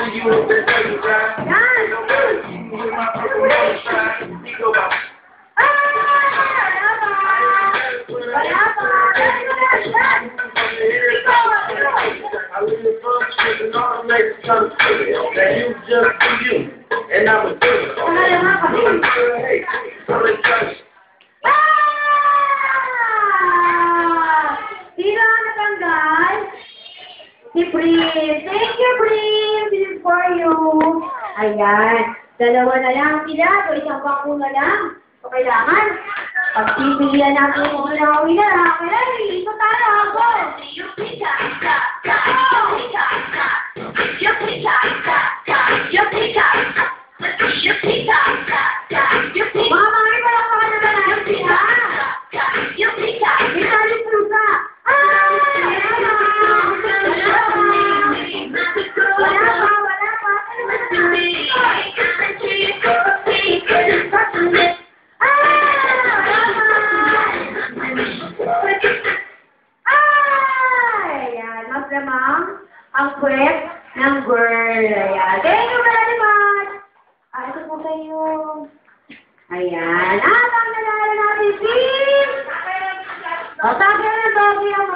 You just do you, and I'm a do it. Hey, I'm a judge. Sino ang natanggal? Si Prince. Thank you, Prince. This is for you. Ayan. Dalawa na lang sila. O isang bako na lang. O kailangan. Pagpipilian natin kung sinawin na. Kaya ito tayo ako. Mama, ay pala ka na nalang sila. Itali fruta. Ang kwet ng girl. Ayan. Thank you very much. Ito po kayo. Ayan. Ang nanalo natin si... O, sabi na ng doggy ang